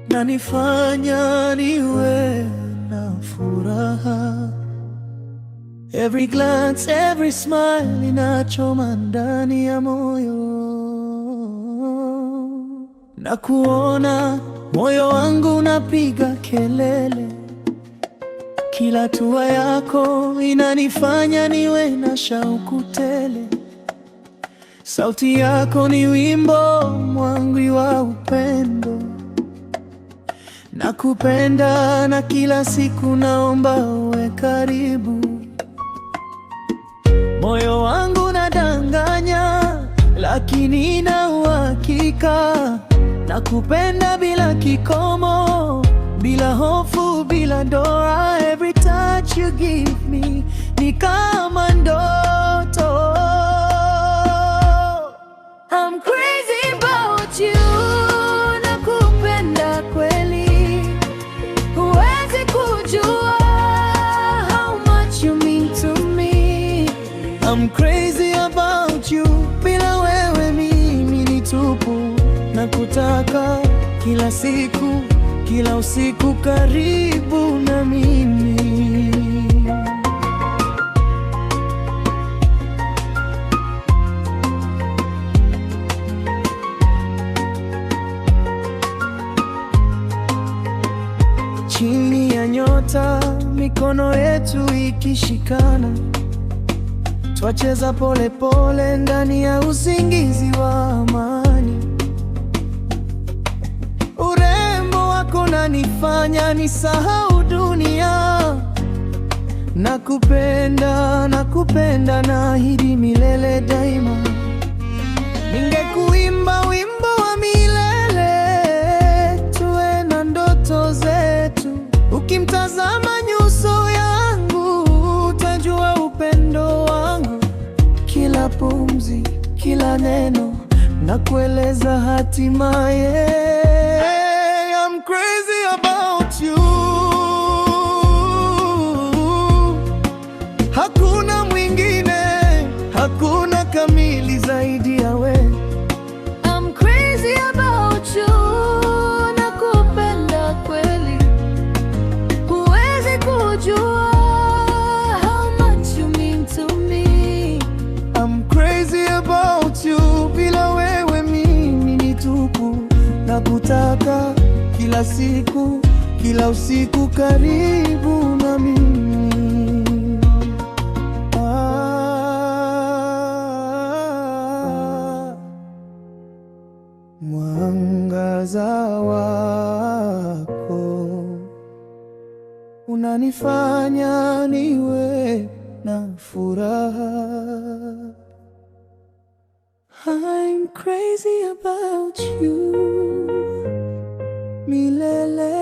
na nifanya niwe na furaha. Every glance, every smile inachoma ndani ya moyo, na kuona moyo wangu unapiga kelele. Kila hatua yako inanifanya niwe na shauku tele. Sauti yako ni wimbo wangu wa upendo. Nakupenda na kila siku naomba uwe karibu. Moyo wangu unadanganya, lakini na uhakika. Nakupenda bila kikomo, bila hofu, bila doa. Every touch you give me ni kama ndoto. I'm crazy about you. Nakupenda kweli, huwezi kujua how much you mean to me. I'm crazy about you. Bila wewe mimi ni tupu. Nakutaka kila siku, kila usiku karibu na mimi. Chini ya nyota, mikono yetu ikishikana, twacheza pole pole ndani ya usingizi wa amani. Urembo wako unanifanya nisahau dunia. Nakupenda, nakupenda, naahidi milele daima. Ningekuimba wimbo wa milele, tuwe na ndoto zetu. Ukimtazama nyuso yangu, utajua upendo wangu. Kila pumzi, kila neno, nakueleza hatimaye. I'm crazy about you. Hakuna mwingine, hakuna kamili zaidi ya wewe. I'm crazy about you. Nakupenda kweli, huwezi kujua how much you mean to me. I'm crazy about you. Bila wewe mimi ni tupu. Nakutaka kila siku, kila usiku karibu na mimi. Mwangaza wako unanifanya niwe na furaha. I'm crazy about you milele.